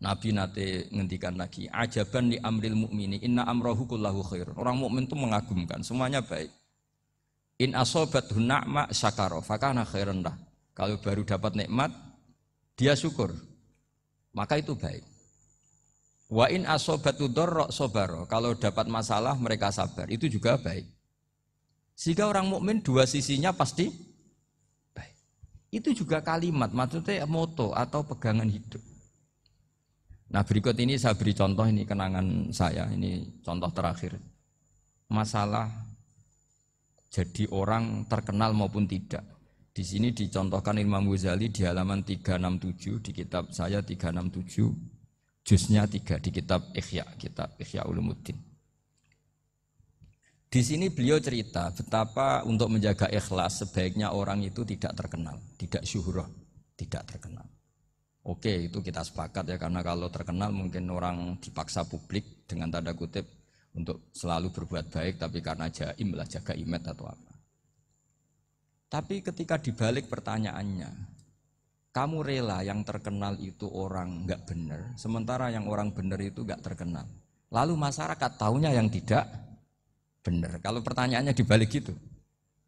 Nabi nate ngendikan lagi, ajaban li amril mukmini inna amrahu kullahu khair. Orang mukmin itu mengagumkan, semuanya baik. In asobathu na'ma syakara fakana khairan lah. Kalau baru dapat nikmat, dia syukur. Maka itu baik. Wa in asobatu dharra sabara. Kalau dapat masalah mereka sabar, itu juga baik. Sehingga orang mukmin dua sisinya pasti baik. Itu juga kalimat, maksudnya moto atau pegangan hidup. Nah berikut ini saya beri contoh, ini kenangan saya, ini contoh terakhir. Masalah jadi orang terkenal maupun tidak. Di sini dicontohkan Imam Ghazali di halaman 367 di kitab saya 367, juznya 3 di kitab Ihya Ulumuddin. Di sini beliau cerita betapa untuk menjaga ikhlas sebaiknya orang itu tidak terkenal, tidak syuhrah, tidak terkenal. Oke, itu kita sepakat ya, karena kalau terkenal mungkin orang dipaksa publik dengan tanda kutip untuk selalu berbuat baik, tapi karena jaim lah, jaga image atau apa. Tapi ketika dibalik pertanyaannya, kamu rela yang terkenal itu orang nggak benar, sementara yang orang benar itu nggak terkenal. Lalu masyarakat taunya yang tidak benar. Kalau pertanyaannya dibalik gitu,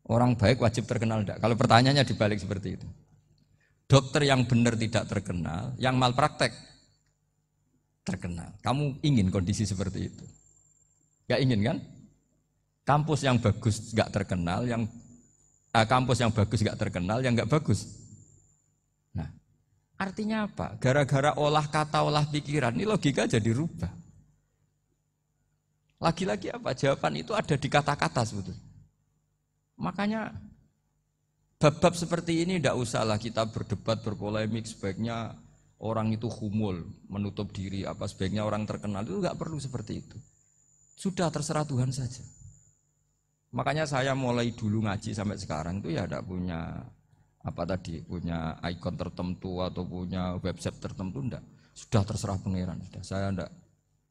orang baik wajib terkenal enggak? Kalau pertanyaannya dibalik seperti itu. Dokter yang benar tidak terkenal, yang malpraktek terkenal. Kamu ingin kondisi seperti itu? Gak ingin kan? Kampus yang bagus gak terkenal, kampus yang bagus gak terkenal, yang gak bagus. Nah, artinya apa? Gara-gara olah kata, olah pikiran, ini logika jadi rubah. Lagi-lagi apa? Jawaban itu ada di kata-kata sebetulnya. Makanya bab-bab seperti ini tidak usahlah kita berdebat, berpolemik, sebaiknya orang itu humul, menutup diri, apa sebaiknya orang terkenal, itu nggak perlu seperti itu. Sudah terserah Tuhan saja. Makanya saya mulai dulu ngaji sampai sekarang itu ya tidak punya punya ikon tertentu atau punya website tertentu, enggak. Sudah terserah pangeran.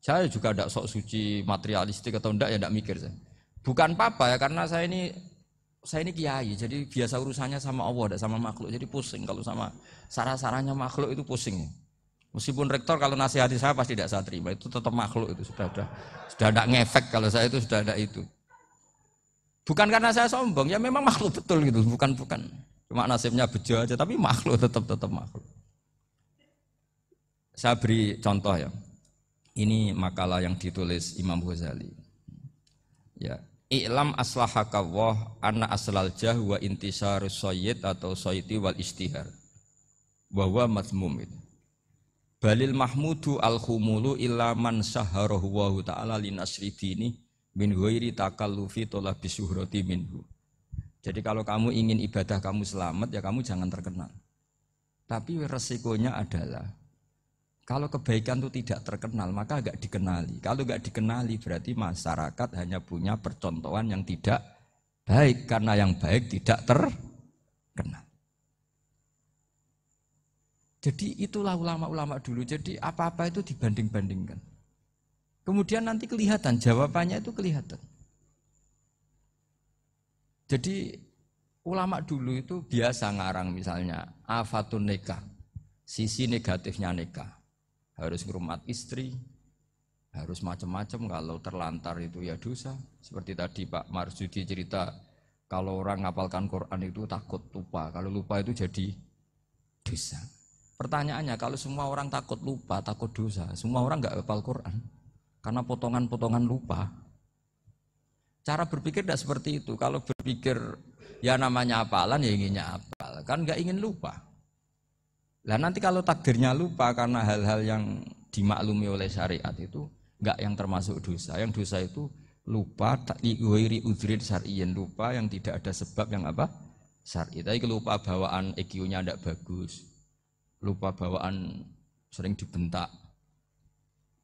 Saya juga tidak sok suci materialistik atau enggak, ya tidak mikir saya. Bukan apa-apa ya, karena saya ini kiai, jadi biasa urusannya sama Allah, tidak sama makhluk. Jadi pusing kalau sama sarah-sarahnya makhluk itu pusing. Meskipun rektor kalau nasihati saya pasti tidak saya terima, itu tetap makhluk, itu sudah tidak ngefek kalau saya itu sudah ada itu. Bukan karena saya sombong, ya memang makhluk betul gitu, bukan. Cuma nasibnya bejo aja, tapi makhluk tetap makhluk. Saya beri contoh ya. Ini makalah yang ditulis Imam Ghazali. Ya. I'lam aslahaka Allah anna aslal jah wa intisarus sayyid atau sayyidi wal istihar wa huwa mazmum itu. Balil mahmudu al-khumulu illa man saharahu wa ta'ala linasri dini min ghairi takallufi talabi syuhrati minhu. Jadi kalau kamu ingin ibadah kamu selamat, ya kamu jangan terkenal. Tapi resikonya adalah kalau kebaikan itu tidak terkenal, maka agak dikenali. Kalau agak dikenali berarti masyarakat hanya punya percontohan yang tidak baik, karena yang baik tidak terkenal. Jadi itulah ulama-ulama dulu. Jadi apa-apa itu dibanding-bandingkan. Kemudian nanti kelihatan, jawabannya itu kelihatan. Jadi ulama dulu itu biasa ngarang misalnya afatun nikah, sisi negatifnya nikah. Harus ngurmat istri, harus macam-macam, kalau terlantar itu ya dosa. Seperti tadi Pak Marsudi cerita, kalau orang ngapalkan Quran itu takut lupa, kalau lupa itu jadi dosa. Pertanyaannya, kalau semua orang takut lupa, takut dosa, semua orang nggak hafal Quran karena potongan-potongan lupa. Cara berpikir tidak seperti itu. Kalau berpikir ya namanya hafalan, ya inginnya hafal, kan nggak ingin lupa. Lah nanti kalau takdirnya lupa karena hal-hal yang dimaklumi oleh syariat itu enggak yang termasuk dosa. Yang dosa itu lupa ghairi udhrin syar'iyyin, lupa yang tidak ada sebab yang apa? Syar'i. Tapi lupa bawaan EQ-nya enggak bagus. Lupa bawaan sering dibentak.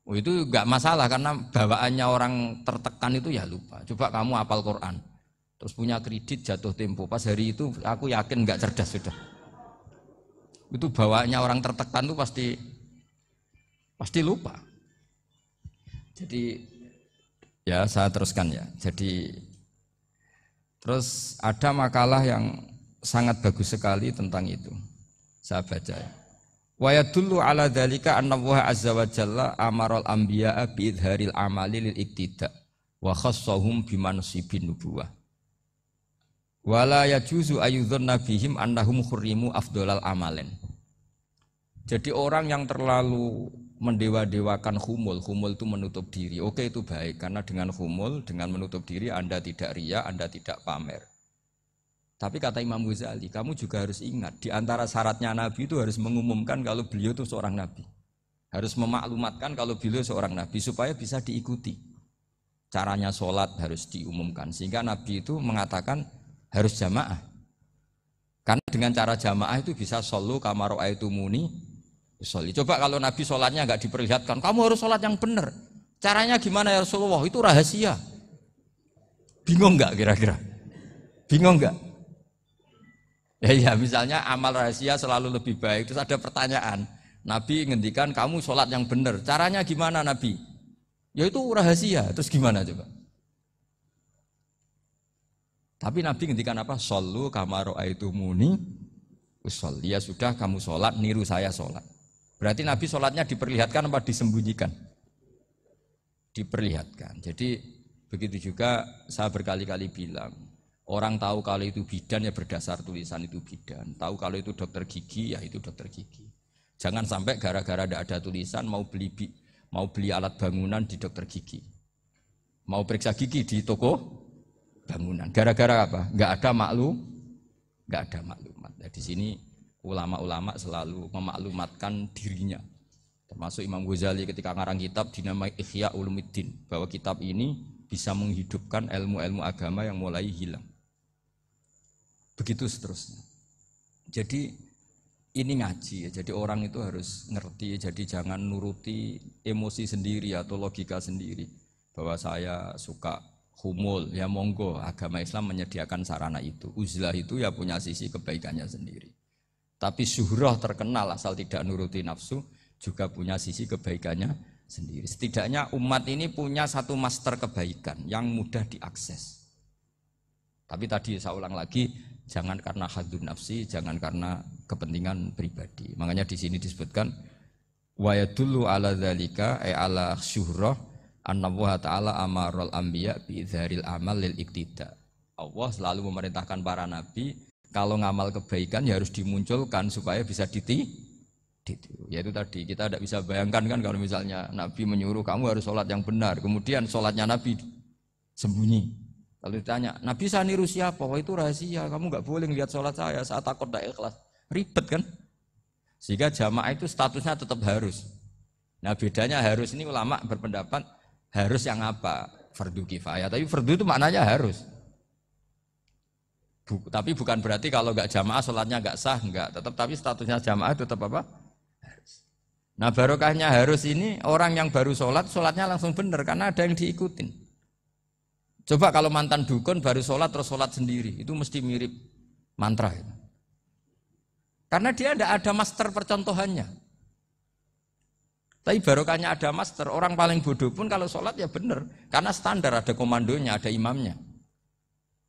Oh itu enggak masalah karena bawaannya orang tertekan itu ya lupa. Coba kamu hafal Quran. Terus punya kredit jatuh tempo. Pas hari itu aku yakin enggak cerdas sudah. Itu bawaannya orang tertekan itu pasti lupa. Jadi ya saya teruskan ya. Jadi terus ada makalah yang sangat bagus sekali tentang itu. Saya baca ya. Wa yadullu ala dzalika anna Allah azza wa jalla amaral anbiya'a bi idharil amali lil iktida wa khassahum bimansibin nubuwah. Wala yajuzu ayyudhanna bihim annahum khurrimu afdhalal amalen. Jadi orang yang terlalu mendewa-dewakan khumul itu menutup diri. Oke, itu baik karena dengan khumul, dengan menutup diri Anda tidak riya, Anda tidak pamer. Tapi kata Imam Ghazali, kamu juga harus ingat di antara syaratnya Nabi itu harus mengumumkan kalau beliau itu seorang Nabi. Harus memaklumatkan kalau beliau seorang Nabi supaya bisa diikuti. Caranya sholat harus diumumkan sehingga Nabi itu mengatakan harus jamaah. Karena dengan cara jamaah itu bisa shollu kama ra'aitumuni usolli. Coba kalau Nabi sholatnya enggak diperlihatkan, kamu harus sholat yang benar. Caranya gimana ya Rasulullah? Itu rahasia. Bingung enggak kira-kira? Bingung enggak? Ya misalnya amal rahasia selalu lebih baik. Terus ada pertanyaan, Nabi ngendikan kamu sholat yang benar. Caranya gimana Nabi? Ya itu rahasia. Terus gimana coba? Tapi Nabi ngendikan apa? Shollu kama ra'aitumuni usolli. Ya sudah kamu sholat, niru saya sholat. Berarti Nabi sholatnya diperlihatkan apa disembunyikan? Diperlihatkan. Jadi begitu juga saya berkali-kali bilang, orang tahu kalau itu bidan ya berdasar tulisan itu bidan. Tahu kalau itu dokter gigi ya itu dokter gigi. Jangan sampai gara-gara tidak ada tulisan mau beli alat bangunan di dokter gigi. Mau periksa gigi di toko bangunan. Gara-gara apa? Enggak ada maklumat. Nah, di sini ulama-ulama selalu memaklumatkan dirinya. Termasuk Imam Ghazali ketika ngarang kitab dinamai Ihya Ulumuddin, bahwa kitab ini bisa menghidupkan ilmu-ilmu agama yang mulai hilang. Begitu seterusnya. Jadi ini ngaji ya. Jadi orang itu harus ngerti. Jadi jangan nuruti emosi sendiri atau logika sendiri. Bahwa saya suka humul, ya monggo. Agama Islam menyediakan sarana itu. Uzlah itu ya punya sisi kebaikannya sendiri. Tapi syuhrah terkenal asal tidak nuruti nafsu juga punya sisi kebaikannya sendiri. Setidaknya umat ini punya satu master kebaikan yang mudah diakses. Tapi tadi saya ulang lagi, jangan karena hadun nafsi, jangan karena kepentingan pribadi. Makanya di sini disebutkan wa yadullu ala dzalika ay ala syuhrah anna Allah taala amaral anbiya bi dzaril amal lil iktida. Allah selalu memerintahkan para nabi kalau ngamal kebaikan ya harus dimunculkan supaya bisa ditiru. Yaitu tadi kita tidak bisa bayangkan kan kalau misalnya Nabi menyuruh kamu harus sholat yang benar, kemudian sholatnya Nabi sembunyi. Kalau ditanya, Nabi saya niru siapa? Wah itu rahasia, kamu nggak boleh lihat sholat saya saat takut tidak ikhlas. Ribet kan? Sehingga jamaah itu statusnya tetap harus. Nah bedanya harus ini ulama berpendapat harus yang apa? Fardu kifayah. Tapi fardu itu maknanya harus. Tapi bukan berarti kalau nggak jamaah sholatnya nggak sah, nggak. Tapi statusnya jamaah tetap apa? Harus. Nah barokahnya harus ini orang yang baru sholatnya langsung benar karena ada yang diikutin. Coba kalau mantan dukun baru sholat terus sholat sendiri, itu mesti mirip mantra. Ya. Karena dia tidak ada master percontohannya. Tapi barokahnya ada master, orang paling bodoh pun kalau sholat ya benar. Karena standar ada komandonya, ada imamnya.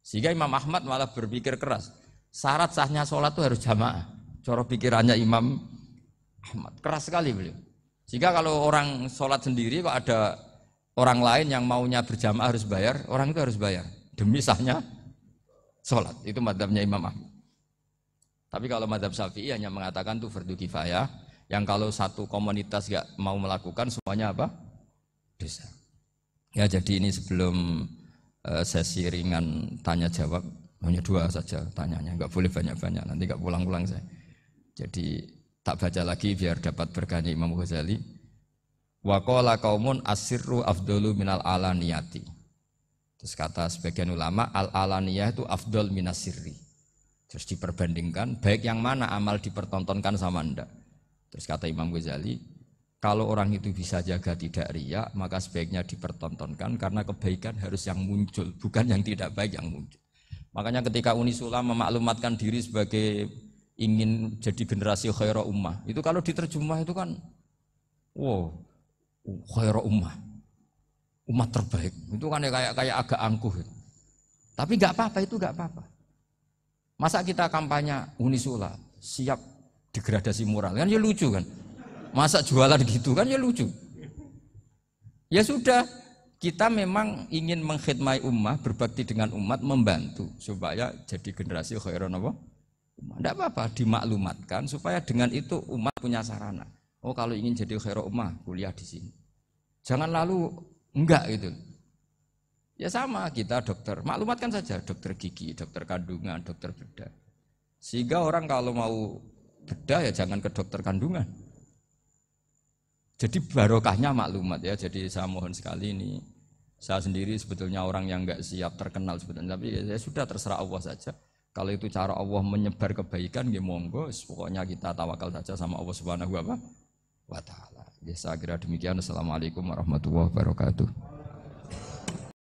Sehingga Imam Ahmad malah berpikir keras. Syarat sahnya sholat itu harus jamaah. Cara pikirannya Imam Ahmad. Keras sekali beliau. Sehingga kalau orang sholat sendiri kok ada orang lain yang maunya berjamaah harus bayar, orang itu harus bayar. Demi sahnya sholat. Itu madzhabnya Imam Ahmad. Tapi kalau madzhab Syafi'i hanya mengatakan itu fardu kifayah. Yang kalau satu komunitas gak mau melakukan semuanya apa? Dosa. Ya jadi ini sebelum sesi ringan tanya jawab hanya 2 saja tanyanya, nggak boleh banyak-banyak nanti nggak pulang-pulang saya. Jadi tak baca lagi biar dapat berkahnya Imam Ghazali. Wa qala qaumun asirru afdalu minal alaniyati. Terus kata sebagian ulama al alaniyah itu afdal minas sirri. Terus diperbandingkan baik yang mana amal dipertontonkan sama ndak. Terus kata Imam Ghazali, kalau orang itu bisa jaga tidak riya, maka sebaiknya dipertontonkan karena kebaikan harus yang muncul, bukan yang tidak baik yang muncul. Makanya ketika Unisula memaklumatkan diri sebagai ingin jadi generasi khairah ummah, itu kalau diterjemah itu kan, wow, khairah ummah, umat terbaik. Itu kan kayak agak angkuh. Tapi nggak apa-apa, itu nggak apa-apa. Masa kita kampanye Unisula siap degradasi moral kan ya lucu kan. Masa jualan gitu kan ya lucu. Ya sudah, kita memang ingin mengkhidmati ummah, berbakti dengan umat, membantu supaya jadi generasi khairon apa? Tidak apa-apa, dimaklumatkan supaya dengan itu umat punya sarana. Oh kalau ingin jadi khairon ummah, kuliah di sini. Jangan lalu enggak gitu. Ya sama kita dokter, maklumatkan saja dokter gigi, dokter kandungan, dokter bedah. Sehingga orang kalau mau bedah ya jangan ke dokter kandungan. Jadi barokahnya maklumat ya. Jadi saya mohon sekali ini, saya sendiri sebetulnya orang yang enggak siap terkenal sebetulnya, tapi ya sudah terserah Allah saja. Kalau itu cara Allah menyebar kebaikan, ya monggo. Pokoknya kita tawakal saja sama Allah Subhanahu wa Ta'ala. Ya saya kira demikian. Assalamualaikum warahmatullahi wabarakatuh.